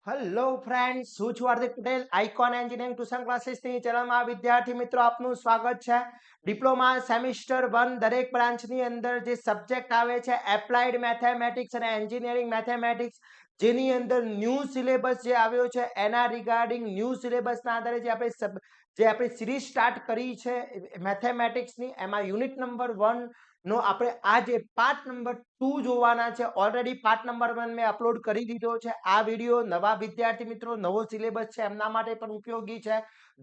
Hello friends, હું છું Hardik Patel, icon engineering tuition ક્લાસીસની ચેનલમાં વિદ્યાર્થી મિત્રો આપનું સ્વાગત છે. ડિપ્લોમા સેમિસ્ટર 1 દરેક બ્રાન્ચની અંદર જે સબ્જેક્ટ આવે છે એપ્લાઇડ મેથેમેટિક્સ અને એન્જિનિયરિંગ મેથેમેટિક્સ, જેની અંદર ન્યૂ સિલેબસ જે આવ્યો છે એના રિગાર્ડિંગ ન્યૂ સિલેબસના આધારે જે આપણે સિરીઝ સ્ટાર્ટ કરી છે મેથેમેટિક્સની, એમાં યુનિટ નંબર 1 નો આપણે આજે પાર્ટ નંબર 2 જોવાના છે. ઓલરેડી પાર્ટ નંબર 1 મેં અપલોડ કરી દીધો છે. આ વિડીયો નવા વિદ્યાર્થી મિત્રો, નવો સિલેબસ છે એમના માટે પણ ઉપયોગી છે.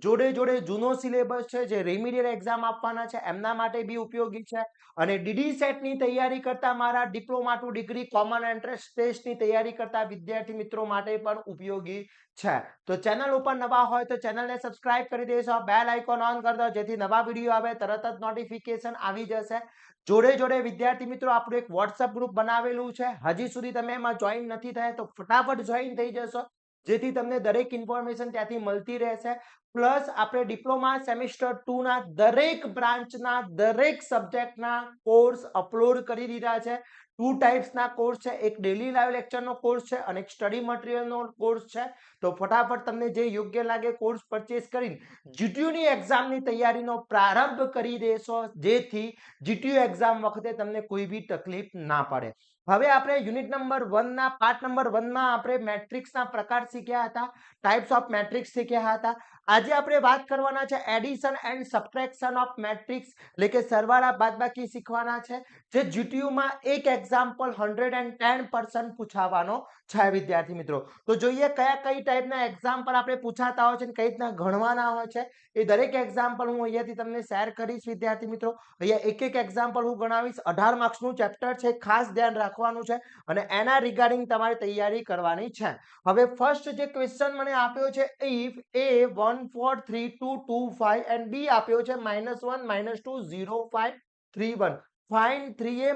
જોડે જોડે જૂનો સિલેબસ છે જે રેમિડિયલ એક્ઝામ આપવાના છે એમના માટે બી ઉપયોગી છે. અને ડીડી સેટની તૈયારી કરતા, મારા diploma two degree common entrance ટેસ્ટની તૈયારી કરતા વિદ્યાર્થી મિત્રો માટે પણ ઉપયોગી છે. તો ચેનલ ઉપર નવા હોય તો ચેનલને સબસ્ક્રાઇબ કરી દેશો, બેલ આઇકોન ઓન કરી દો જેથી નવા વિડીયો આવે તરત જ નોટિફિકેશન આવી જશે. જોડે જોડે વિદ્યાર્થી મિત્રો આપણું એક વોટ્સઅપ ગ્રુપ બનાવેલું છે. હજી સુધી તમે એમાં જોઈન નથી થયા તો ફટાફટ જોઈન થઈ જશો, જેથી તમને દરેક ઇન્ફોર્મેશન ત્યાંથી મળતી રહેશે. પ્લસ આપણે ડિપ્લોમા સેમિસ્ટર 2 ના દરેક બ્રાન્ચના દરેક સબ્જેક્ટના કોર્સ અપલોડ કરી દીધા છે. 2 ટાઈપ્સના કોર્સ છે, એક ડેલી લાઈવ લેક્ચરનો કોર્સ છે અને એક સ્ટડી મટીરિયલનો કોર્સ છે. તો ફટાફટ તમને જે યોગ્ય લાગે કોર્સ પરચેસ કરીને જીટીયુની એક્ઝામની તૈયારીનો પ્રારંભ કરી દેશો, જેથી જીટીયુ એક્ઝામ વખતે તમને કોઈ બી તકલીફ ના પડે. હવે આપણે યુનિટ નંબર 1 ના પાર્ટ નંબર 1 માં આપણે મેટ્રિક્સના પ્રકાર શીખ્યા હતા, ટાઇપ્સ ઓફ મેટ્રિક્સ શીખ્યા હતા. આજે આપણે વાત કરવાના છે addition and subtraction of matrix, એટલે કે સરવાળા બાદબાકી શીખવાના છે, જે જીટીયુમાં એક એક્ઝામ્પલ 110% પૂછાવાનો છે વિદ્યાર્થી મિત્રો. તો જોઈએ કયા કઈ ટાઈપના એક્ઝામ્પલ આપણે પૂછાતા હોય છે અને કઈ રીતના ગણવાના હોય છે. એ દરેક એક્ઝામ્પલ હું અહીંયાથી તમને શેર કરીશ વિદ્યાર્થી મિત્રો. અહીંયા એક એક એક્ઝામ્પલ હું ગણાવીશ. 18 માર્ક્સનું ચેપ્ટર છે, ખાસ ધ્યાન રાખવાનું છે અને એના રિગાર્ડિંગ તમારે તૈયારી કરવાની છે. હવે ફર્સ્ટ જે ક્વેશ્ચન મને આપ્યો છે, ઇફ a 1 4 3 2 2 5 and b આપ્યો છે -1 -2 0 5 3 1, ફાઇન્ડ 3a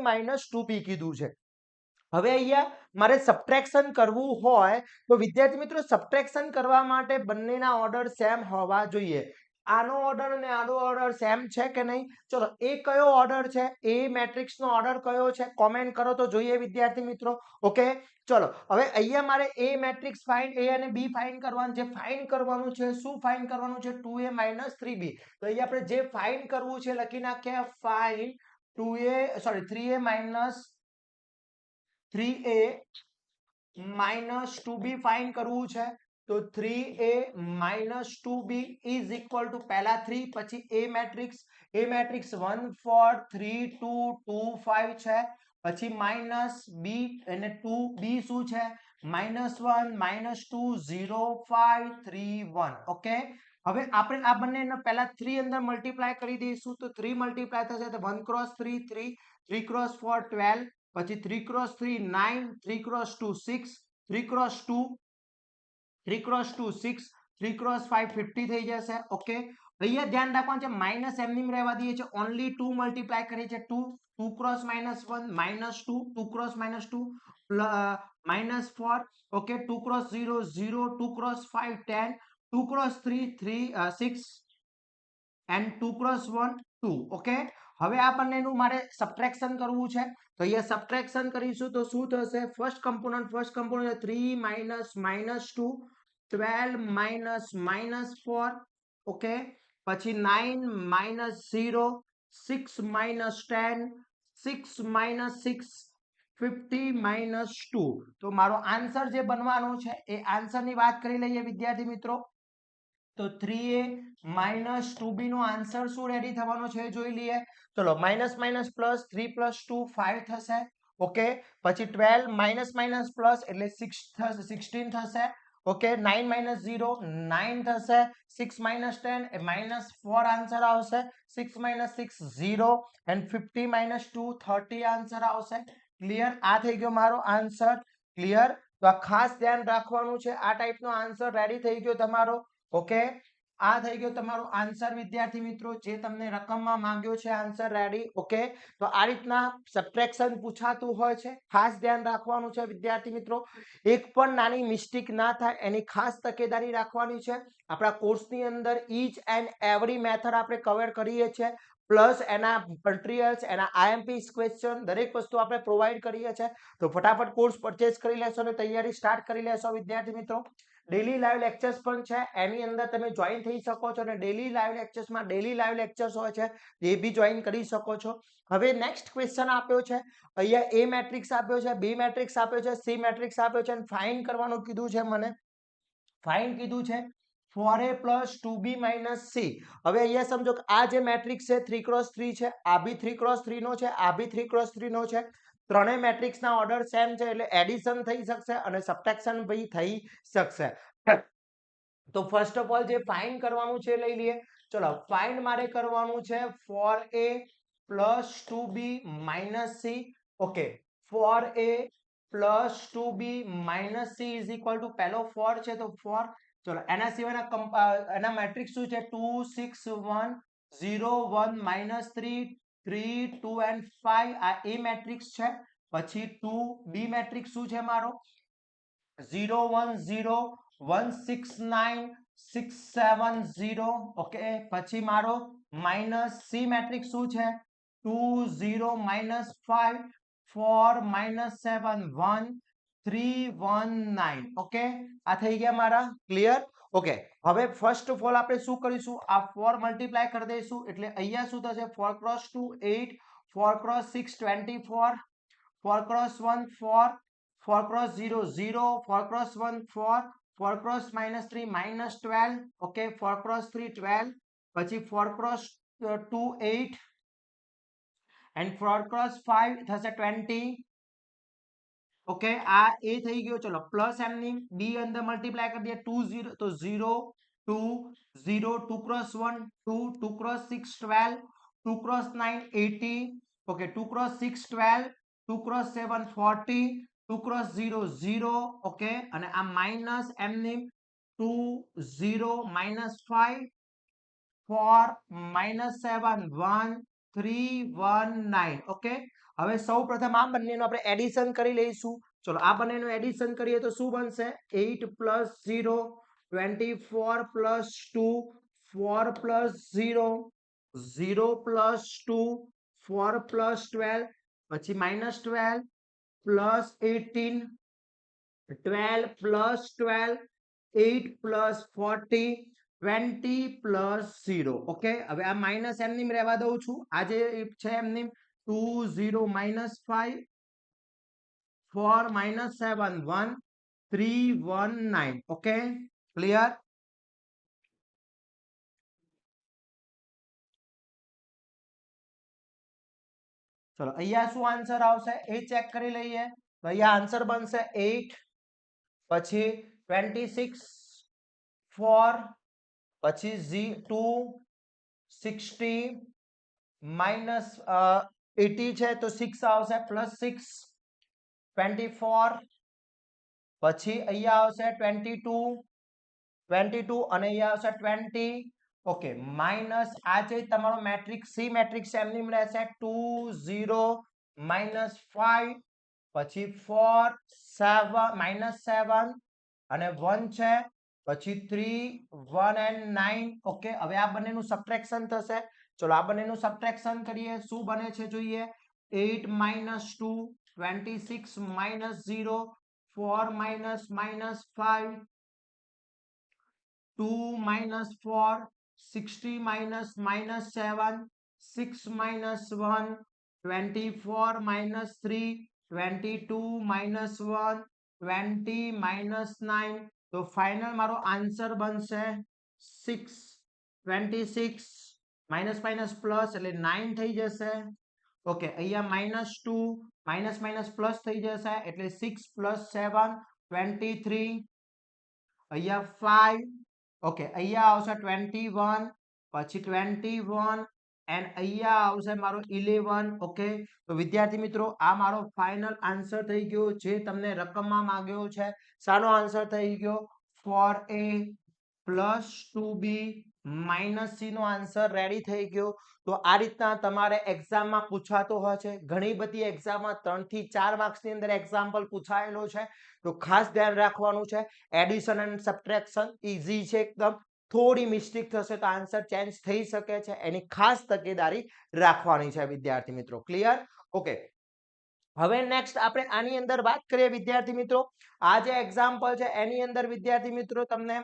- 2b કીધું છે. હવે અહીંયા મારે સબટ્રેક્શન કરવું હોય તો વિદ્યાર્થી મિત્રો સબટ્રેક્શન કરવા માટે બંનેના ઓર્ડર સેમ હોવા જોઈએ. આનો ઓર્ડર અને આનો ઓર્ડર સેમ છે કે નહીં? ચલો, એ કયો ઓર્ડર છે, એ મેટ્રિક્સનો ઓર્ડર કયો છે, કોમેન્ટ કરો તો જોઈએ વિદ્યાર્થી મિત્રો. ઓકે, ચલો હવે અહીંયા મારે એ મેટ્રિક્સ ફાઇન્ડ, એ અને બી ફાઇન્ડ કરવાનું છે. ફાઇન્ડ કરવાનું છે, શું ફાઇન્ડ કરવાનું છે? 2a - 3b. તો અહીંયા આપણે જે ફાઇન્ડ કરવું છે લખી નાખ્યા, ફાઇન્ડ 3a - 2b ફાઇન્ડ કરવું છે. તો 3a - 2b is equal two પહેલા 3 પછી a મેટ્રિક્સ. a મેટ્રિક્સ 1 4 3 2 2 5 છે. પછી માઇનસ b અને 2b શું છે? -1 -2 0 5 3 1. ઓકે, હવે આપણે આ બંનેને પહેલા 3 અંદર મલ્ટીપ્લાય કરી દઈશું. તો 3 મલ્ટીપ્લાય થશે તો 1 × 3 3, 3 × 4 12, પછી 3 × 3 9, 3 × 2 6, 3 × 2 3 × 2 6, 3 × 5 50 થઈ જશે. ઓકે, અહીંયા ધ્યાન રાખવાનું છે, માઇનસ એમની રહેવા દઈએ છે, ઓનલી 2 મલ્ટીપ્લાય કરીએ છે. 2 2 × -1 -2, 2 × -2 -4. Okay, 2 × 0 0, 2 × 5 10, 2 × 3 3 6 and 2 × 1 2. ઓકે, હવે આ બંનેનું મારે સબટ્રેક્શન કરવું છે. તો અહીંયા સબટ્રેક્શન કરીશું તો શું થશે? First component 3 -2 12 -4. ઓકે, પછી 9 -0 6 -10 6 -6 50 -2. તો મારો આન્સર જે બનવાનો છે એ આન્સરની વાત કરી લઈએ વિદ્યાર્થી મિત્રો. તો 3a - 2b નો આન્સર શું રેડી થવાનો છે જોઈ લઈએ. ચલો, માઇનસ માઇનસ પ્લસ 3 + 2 5 થશે. ઓકે, પછી 12 - પ્લસ એટલે 6 થશે, 16 થશે. ઓકે, 9 - 0 9 થશે. 6 - 10 એ -4 આન્સર આવશે. 6 - 6 0 and 50 - 2 30 આન્સર આવશે. ક્લિયર? આ થઈ ગયો મારો આન્સર. ક્લિયર? તો આ ખાસ ધ્યાન રાખવાનું છે. આ ટાઈપનો આન્સર રેડી થઈ ગયો તમારો. ઓકે, આ થઈ ગયો તમારો આન્સર વિદ્યાર્થી મિત્રો, જે તમને રકમમાં માંગ્યો છે આન્સર રેડી. ઓકે, તો આ રીતના સબટ્રેક્શન પૂછાતું હોય છે, ખાસ ધ્યાન રાખવાનું છે વિદ્યાર્થી મિત્રો. એક પણ નાની મિસ્ટેક ના થાય એની ખાસ તકેદારી રાખવાની છે. આપણા કોર્સની અંદર ઈચ એન્ડ એવરી મેથડ આપણે કવર કરીએ છીએ. પ્લસ એના મટીરિયલ્સ, એના આઈએમપી ક્વેશ્ચન, દરેક વસ્તુ આપણે પ્રોવાઈડ કરીએ છીએ. તો ફટાફટ કોર્સ પરચેસ કરી લેશો અને તૈયારી સ્ટાર્ટ કરી લેશો વિદ્યાર્થી મિત્રો. ડેલી લાઈવ લેક્ચર્સ પણ છે, એની અંદર તમે જોઈન થઈ શકો છો અને ડેલી લાઈવ લેક્ચર્સમાં ડેલી લાઈવ લેક્ચર્સ હોય છે, એ બી જોઈન કરી શકો છો. હવે નેક્સ્ટ ક્વેશ્ચન આપ્યો છે, અહીંયા એ મેટ્રિક્સ આપ્યો છે, બી મેટ્રિક્સ આપ્યો છે, સી મેટ્રિક્સ આપ્યો છે અને ફાઇન્ડ કરવાનું કીધું છે મને. ફાઇન્ડ કીધું છે 4a + 2b - c. હવે અહીંયા સમજો કે આ જે મેટ્રિક્સ છે 3x3 છે, આ બી 3x3 નો છે, આ બી 3x3 નો છે. ત્રણેય મેટ્રિક્સના ઓર્ડર સેમ છે એટલે એડિશન થઈ શકશે અને સબટ્રેક્શન ભી થઈ શકશે. તો ફર્સ્ટ ઓફ ઓલ જે ફાઇન્ડ કરવાનું છે લઈ લઈએ. ચલો ફાઇન્ડ મારે કરવાનું છે 4a + 2b - c. Okay, 4a + 2b - c = પહેલો 4 છે તો 4. ચલો એના સિવાયના એના મેટ્રિક્સ શું છે 2 6 1 0 1 -3 3 2 and 5. આ એ મેટ્રિક્સ છે. પછી 2b મેટ્રિક્સ શું છે મારો 0 1 0 1 6 9 6 7 0. ઓકે, પછી મારો માઇનસ સી મેટ્રિક્સ શું છે 2 0 -5 4 -7 1 3 1 9. ઓકે, આ થઈ ગયા મારા ક્લિયર. ઓકે, હવે ફર્સ્ટ ઓફ ઓલ આપણે શું કરીશું, આ 4 મલ્ટીપ્લાય કરી દઈશું એટલે અહીંયા શું થશે 4 × 2 8 4 × 6 24 4 × 1 4 4 × 0 0 4 × 1 4 4 × -3 -12. ઓકે, 4 × 3 12. પછી 4 × 2 8 and 4 × 5 થશે 20. ઓકે, આ એ થઈ ગયો. ચલો પ્લસ એમની બી અંદર મલ્ટીપ્લાય કરી દઈએ 2 0 તો 0 2 0 2 × 1 2 2 × 6 12 2 × 9 80. ઓકે, 2 × 6 12 2 × 7 40 2 × 0 0. ઓકે, અને આ માઇનસ એમની 2 0 -5 4 -7 1 3 1 9. ઓકે, હવે સૌ પ્રથમ આ બંનેનું આપણે એડિશન કરી લઈશું. ચલો આ બંનેનું એડિશન કરીએ તો શું બનશે 8 + 0 24 + 2 4 + 0 0 + 2 4 + 12. પછી -12 + 18 12 + 12 8 + 40 20 + 0. ઓકે, હવે આ માઇનસ એમની રહેવા દઉં છું. આ જે છે એમની 2 0 -5 4 -7 1 3 1 9. Okay, clear. ચલો અહીંયા શું આન્સર આવશે એ ચેક કરી લઈએ. તો અહીંયા આન્સર બનશે 8 પછી 26 4 પછી 2 60 -80 છે તો 6 આવશે +6 24 પછી અહીંયા આવશે 22 22 અને અહીંયા આવશે 20. ઓકે, માઇનસ આ જે તમારો મેટ્રિક્સ સી મેટ્રિક્સ એમની રહેશે 2 0 -5 પછી 4 7 -7 અને 1 છે પછી 3 1 and 9. ઓકે, હવે આ બંનેનું સબટ્રેક્શન થશે. ચલો આ બંનેનું સબટ્રેક્શન કરીએ શું બને છે જોઈએ 8 - 2 26 - 0 4 -5 2 -4 60 -7 6 -1 24 -3 22 -1 20 -9. તો ફાઇનલ મારો આન્સર બનશે 6 26 માઇનસ માઇનસ પ્લસ એટલે 9 થઈ જશે. ઓકે, અહીંયા -2 માઇનસ માઇનસ પ્લસ થઈ જશે એટલે 6 + 7 23. અહીંયા 5. ઓકે, અહીંયા આવશે 21 પછી 21 એન્ડ અહીંયા આવશે મારો 11. ઓકે, તો વિદ્યાર્થી મિત્રો આ મારો ફાઇનલ આન્સર થઈ ગયો જે તમને રકમમાં માંગ્યો છે. શાનો આન્સર થઈ ગયો 4a + 2b - c નો આન્સર રેડી થઈ ગયો. તો આ રીતના તમારે એક્ઝામમાં પૂછાતો હોય છે. ઘણી બધી એક્ઝામમાં 3 થી 4 માર્ક્સની અંદર એક્ઝામ્પલ પૂછાયેલો છે. તો ખાસ ધ્યાન રાખવાનું છે. એડિશન એન્ડ સબટ્રેક્શન ઈઝી છે એકદમ. થોડી મિસ્ટેક થશે તો આન્સર ચેન્જ થઈ શકે છે, એની ખાસ તકેદારી રાખવાની છે વિદ્યાર્થી મિત્રો. ક્લિયર? ઓકે. હવે નેક્સ્ટ આપણે આની અંદર વાત કરીએ વિદ્યાર્થી મિત્રો. આ જે એક્ઝામ્પલ છે એની અંદર વિદ્યાર્થી મિત્રો તમને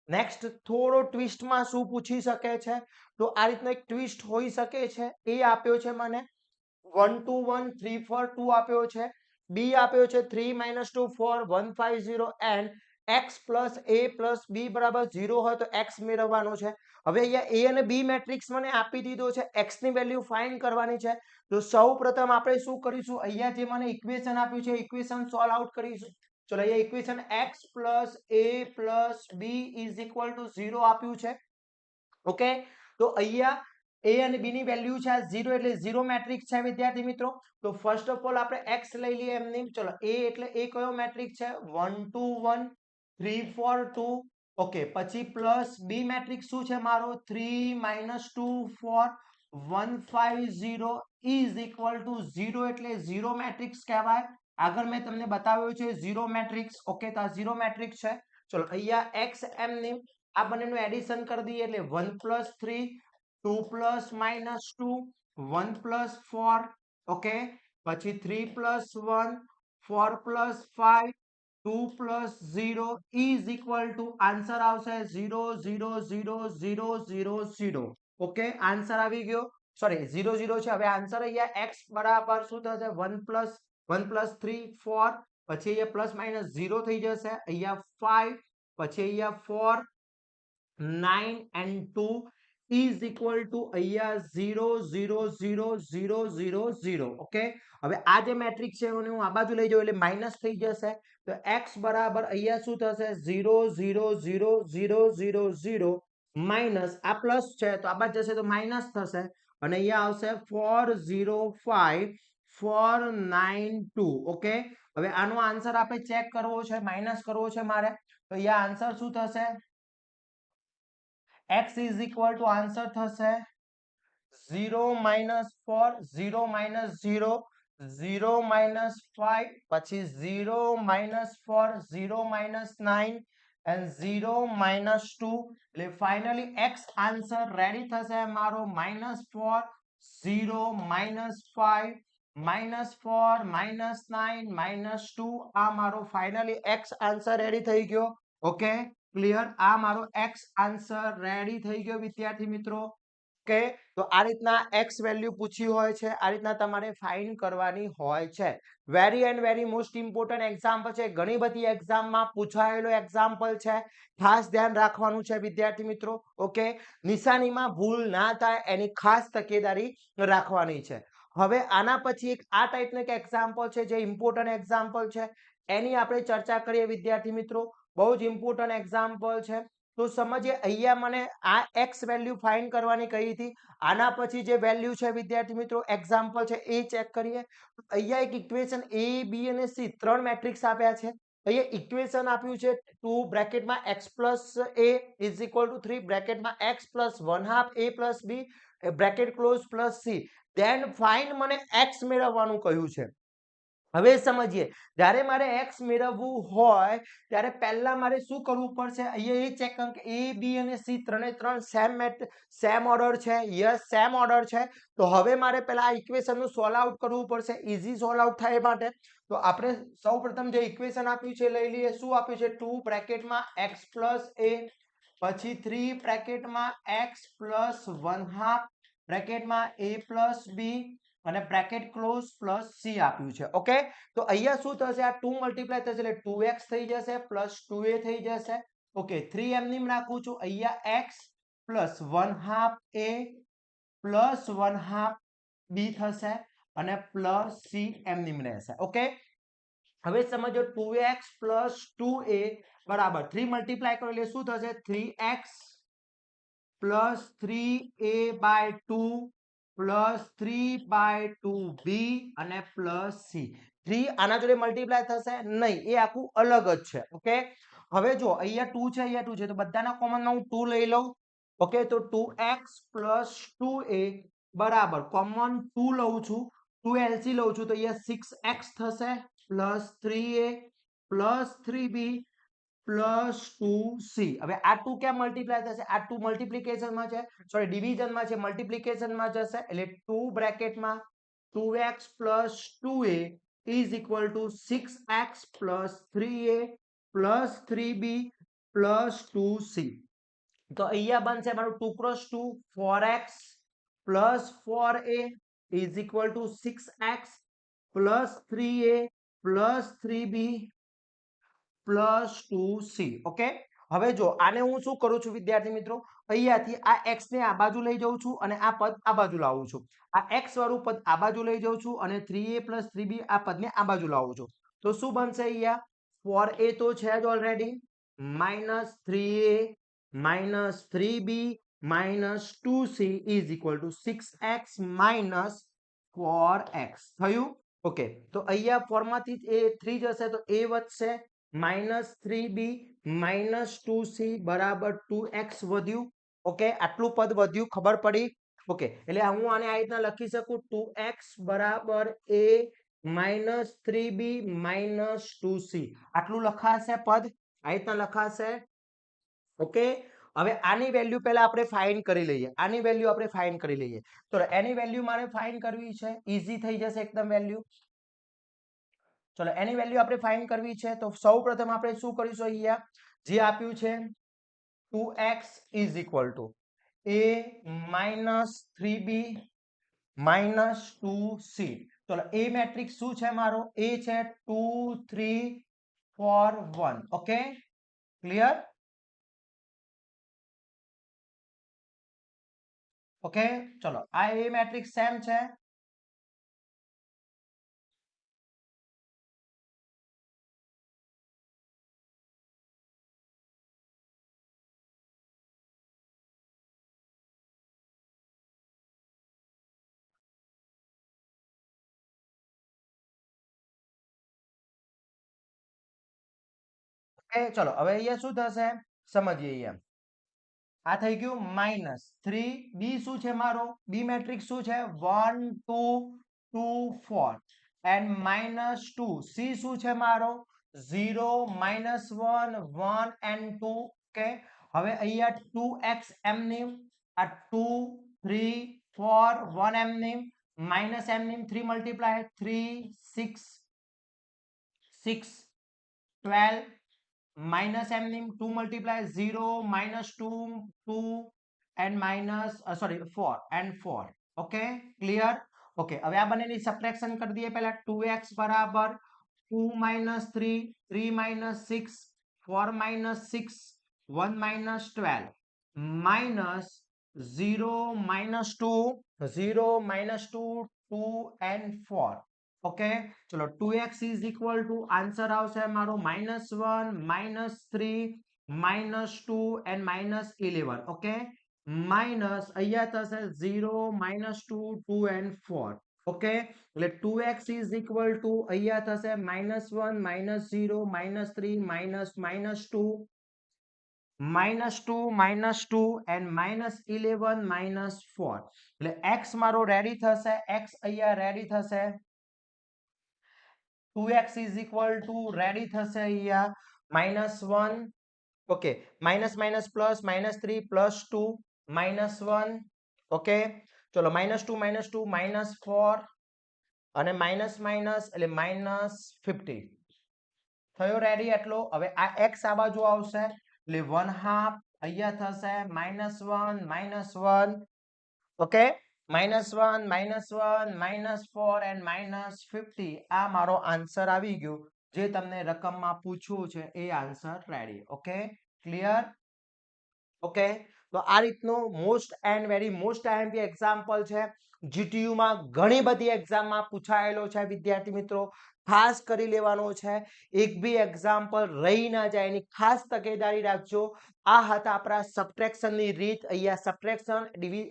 નેક્સ્ટ થોડો ટ્વિસ્ટમાં શું પૂછી શકે છે, તો આ રીતનો એક ટ્વિસ્ટ હોઈ શકે છે. એ આપ્યો છે મને 1 2 1 3 4 2 આપ્યો છે. બી આપ્યો છે 3 2 4 1 5 0 and x plus a plus b બરાબર 0 હોય તો x મેળવવાનો છે. હવે અહીંયા a અને b મેટ્રિક્સ મને આપી દીધો છે, x ની વેલ્યુ ફાઇન્ડ કરવાની છે. તો સૌ પ્રથમ આપણે શું કરીશું, અહીંયા જે મને ઇક્વેશન આપ્યું છે ઇક્વેશન સોલ્વ આઉટ કરીશું. ચલો અહીંયા equation x plus a plus b is equal two 0 આપ્યું છે. ઓકે, તો અહીંયા a અને b ની વેલ્યુ છે 0 એટલે 0 મેટ્રિક્સ છે વિદ્યાર્થી મિત્રો. તો ફર્સ્ટ ઓફ ઓલ આપણે x લઈ લઈએ એમની. ચલો a એટલે a કયો મેટ્રિક્સ છે 1 2 1 3 4 2. ઓકે, પછી પ્લસ b મેટ્રિક્સ શું છે મારો 3 2 4 1 5 0 ઇઝ ઇક્વલ ટુ 0 એટલે 0 મેટ્રિક્સ કહેવાય. આગળ મેં તમને બતાવ્યું છે 0 મેટ્રિક્સ. ઓકે, તો આ 0 મેટ્રિક્સ છે. ચલો અહીંયા x એમની આ બંનેનું એડિશન કરી દઈએ એટલે 1 plus 3 2 plus minus 2 1 plus 4. Okay, પછી 3 plus 1 4 plus 5 2 plus 0 is equal to answer આવશે 0 0 0 0 0 0. ઓકે, આન્સર આવી ગયો. સોરી 0 0 છે. હવે આન્સર અહીંયા x બરાબર શું થશે 1 પ્લસ 3 4, પછી અહીંયા પ્લસ માઇનસ 0 થઈ જશે, અહીંયા 5, પછી અહીંયા 4 9 and 2 is equal to અહીંયા 0 0 0 0 0 0. ઓકે, હવે આ જે મેટ્રિક્સ છે એને હું આ બાજુ લઈ જાઉં એટલે માઇનસ થઈ જશે. તો x બરાબર અહીંયા શું થશે 0 0 0 0 0 0 માઇનસ આ પ્લસ છે તો આ બાજુ જશે તો માઇનસ થશે અને અહીંયા આવશે 4 0 5 4 9 2. ઓકે, હવે આનો આન્સર આપણે ચેક કરવો છે, માઇનસ કરવો છે મારે. તો અહીંયા આન્સર શું થશે, x is equal to answer થશે 0 minus 4 0 minus 0 0 minus 5, પછી 0 minus 4 0 minus 9 and 0 minus 2. એટલે ફાઇનલી x આન્સર રેડી થશે મારો -4 0 minus 5 -4 -9 -2. આ મારો ફાઇનલી x આન્સર રેડી થઈ ગયો. Okay, clear? આ મારો x આન્સર રેડી થઈ ગયો વિદ્યાર્થી મિત્રો. ઓકે, તો આ રીતના x વેલ્યુ પૂછી હોય છે, આ રીતના તમારે ફાઇન્ડ કરવાની હોય છે. Very and very most important example છે, ઘણી બધી એક્ઝામમાં પૂછાયેલો એક્ઝામ્પલ છે, ખાસ ધ્યાન રાખવાનું છે વિદ્યાર્થી મિત્રો. ઓકે, નિશાનીમાં ભૂલ ના થાય એની ખાસ તકેદારી રાખવાની છે. હવે આના પછી એક આ ટાઈપનું એક એક્ઝામ્પલ છે જે ઇમ્પોર્ટન્ટ એક્ઝામ્પલ છે, એની આપણે ચર્ચા કરીએ વિદ્યાર્થી મિત્રો. બહુ જ ઇમ્પોર્ટન્ટ એક્ઝામ્પલ છે. તો સમજીએ, અહીંયા મને આ x વેલ્યુ ફાઇન્ડ કરવાની કહી હતી. આના પછી જે વેલ્યુ છે વિદ્યાર્થી મિત્રો એક્ઝામ્પલ છે એ ચેક કરીએ. અહીંયા એક ઇક્વેશન a b અને c ત્રણ મેટ્રિક્સ આપ્યા છે. અહીંયા ઇક્વેશન આપ્યું છે 2 બ્રેકેટમાં x plus a is equal to 3 બ્રેકેટમાં x plus 1/2 a plus b bracket close plus c. Then find મને x મેળવવાનું કહ્યું છે. હવે સમજીએ, જ્યારે મારે x મેળવવું હોય ત્યારે પહેલા મારે શું કરવું પડશે, અહીંયા એ ચેક કરું કે a b અને c ત્રણે ત્રણ સેમ ઓર્ડર છે. યસ, સેમ ઓર્ડર છે. તો હવે મારે પહેલા આ ઇક્વેશનનું સોલ્વ આઉટ કરવું પડશે, ઇઝી સોલ્વ આઉટ થાય માટે. તો આપણે સૌપ્રથમ જે ઇક્વેશન આપ્યું છે લઈ લઈએ. શું આપ્યું છે 2 બ્રેકેટમાં x પ્લસ a, પછી 3 બ્રેકેટમાં x plus 1/2 બ્રેકેટમાં a plus b અને બ્રેકેટ ક્લોઝ પ્લસ c આપ્યું છે. ઓકે, તો અહીંયા શું થશે, આ 2 મલ્ટીપ્લાય થશે એટલે 2x થઈ જશે પ્લસ 2a થઈ જશે. ઓકે, 3 એમની રાખું છું, અહીંયા x plus 1/2 a plus 1/2 b થશે અને પ્લસ c એમની રહેશે. ઓકે, હવે સમજો 2x પ્લસ 2a બરાબર 3 મલ્ટીપ્લાય કરો એટલે શું થશે 3x plus 3a by 2 plus 3/2b અને પ્લસ c. 3 આના જોડે મલ્ટીપ્લાય થશે નહીં, એ આખું અલગ જ છે. ઓકે, હવે જો અહીંયા 2 છે, અહીંયા 2 છે, તો બધાના કોમનમાં હું 2 લઈ લઉં. ઓકે, તો 2x પ્લસ 2a બરાબર કોમન 2 લઉં છું, 2 LC લઉં છું તો અહીંયા 6x થશે plus 3a plus 3b plus 2c. હવે આ 2 કેમ મલ્ટીપ્લાય થશે? આ 2 મલ્ટીપ્લિકેશનમાં છે, સોરી ડિવિઝનમાં છે, મલ્ટીપ્લિકેશનમાં જશે એટલે 2 બ્રેકેટમાં 2x plus 2a is equal two 6x plus 3a plus 3b plus 2c. તો અહીંયા બનશે મારું 2 cross 2 4x plus 4a is equal two 6x plus 3a plus 3b plus 2c. Okay, હવે જો આને હું શું કરું છું વિદ્યાર્થી મિત્રો, અહીંયાથી આ x ને આ બાજુ લઈ જાઉં છું અને આ પદ આ બાજુ લાવું છું. આ x વાળું પદ આ બાજુ લઈ જાઉં છું અને 3a પ્લસ 3b આ પદને આ બાજુ લાવું છું. તો શું બનશે અહીંયા? 4a તો છે જ already, minus 3a minus 3b minus 2c is equal two 6x minus 4x થયું. ઓકે, તો અહીંયા 4 માંથી એ 3 જશે તો a વધશે, માઇનસ 3b માઇનસ 2c બરાબર 2x વધ્યું. ઓકે, આટલું પદ વધ્યું, ખબર પડી? ઓકે, એટલે હું આને આ રીતના લખી શકું 2x બરાબર a minus 3b minus 2c. આટલું લખાશે પદ, આ રીતના લખાશે. ઓકે, હવે આની વેલ્યુ પહેલા આપણે ફાઇન્ડ કરી લઈએ. આની વેલ્યુ આપણે ફાઇન્ડ કરી લઈએ. તો એની વેલ્યુ મારે ફાઇન્ડ કરવી છે, ઈઝી થઈ જશે એકદમ વેલ્યુ. ચલો એની વેલ્યુ આપણે ફાઇન્ડ કરવી છે. તો સૌપ્રથમ આપણે શું કરીશું, અહીંયા જે આપ્યું છે 2x is equal two a minus 3b minus 2c. ચલો એ મેટ્રિક્સ શું છે મારો? એ છે 2 3 4 1. Okay, clear? ઓકે, ચલો આ એ મેટ્રિક્સ સેમ છે. ચલો હવે અહીંયા શું થશે સમજીએ. અહીંયા આ થઈ ગયું માઇનસ 3b. શું છે મારો? બી મેટ્રિક્સ શું છે? 1 2 2 4 એન્ડ માઇનસ 2. સી શું છે મારો? 0 માઇનસ 1 1 એન્ડ 2. ઓકે, હવે અહીંયા 2x એમનેમ, આ 2 3 4 1 એમનેમ, માઇનસ એમનેમ 3 multiply 3 6 6 12 minus m name 2 multiply 0 minus 2 2 and minus sorry 4 and 4. okay, clear? okay, હવે આ બંનેની સબટ્રેક્શન કરી દઈએ. પહેલા 2x બરાબર 2 minus 3 3 minus 6 4 minus 6 1 minus 12 minus 0 minus 2 0 minus 2 2 and 4. Okay, ચલો 2x is equal to answer આવશે મારો -1 -3 -2 એન્ડ -11. ઓકે, માઇનસ અહીંયા થશે 0 -2 2 એન્ડ 4. ઓકે, એટલે 2x ઇઝ ઇક્વલ ટુ અહીંયા થશે -1 -0 -3 -2 -2 એન્ડ -11 -4. એટલે x મારો રેડી થશે, x અહીંયા રેડી થશે. 2x is equal to ready થશે અહીંયા -1. Okay, minus minus plus -3 +2 -1. Okay, ચલો -2 -4 અને માઇનસ માઇનસ એટલે -50 થયો રેડી એટલો. હવે આ x આ બાજુ આવશે એટલે 1/2 અહીંયા થશે -1 -1. Okay, -1 -1 -4 and -50. આ મારો આન્સર આવી ગયો, જે તમને રકમમાં પૂછ્યું છે એ answer ready. Okay, clear? Okay, તો આ રીતનો most and very most IMP example છે. જીટીયુ માં ઘણી બધી એક્ઝામમાં પૂછાયેલો છે વિદ્યાર્થી મિત્રો, ખાસ કરી લેવાનો છે. એક બી એક્ઝામ્પલ રહી ના જાય એની ખાસ તકેદારી રાખજો. આ હતા આપણા સબટ્રેક્શનની રીત. અહીંયા સબટ્રેક્શન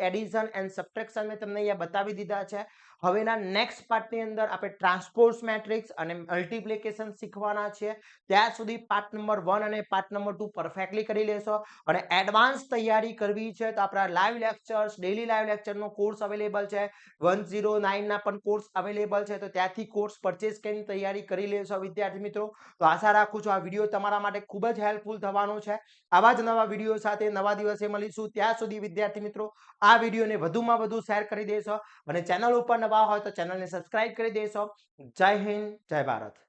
એડિશન એન્ડ સબટ્રેક્શન મેં તમને અહીંયા બતાવી દીધા છે. હવેના નેક્સ્ટ પાર્ટની અંદર આપણે ટ્રાન્સપોઝ મેટ્રિક્સ અને મલ્ટીપ્લિકેશન શીખવાના છે. ત્યાં સુધી પાર્ટ નંબર 1 અને પાર્ટ નંબર 2 પરફેક્ટલી કરી લેશો. અને એડવાન્સ તૈયારી કરવી છે તો આપણા લાઈવ લેક્ચર્સ, ડેલી લાઈવ લેક્ચરનો કોર્સ અવેલેબલ છે. 109 ના પણ કોર્સ અવેલેબલ છે, તો ત્યાંથી કોર્સ પરચેસ કરીને તૈયારી કરી લેશો વિદ્યાર્થી મિત્રો. તો આશા રાખું છું આ વિડીયો તમારા માટે ખૂબ જ હેલ્પફુલ થવાનો છે. આવા જ નવા વિડીયો સાથે નવા દિવસે મળીશું. ત્યાં સુધી વિદ્યાર્થી મિત્રો આ વિડીયોને વધુમાં વધુ શેર કરી દેશો અને ચેનલ ઉપર નવા હોય તો ચેનલને સબસ્ક્રાઇબ કરી દેશો. જય હિન્દ, જય ભારત.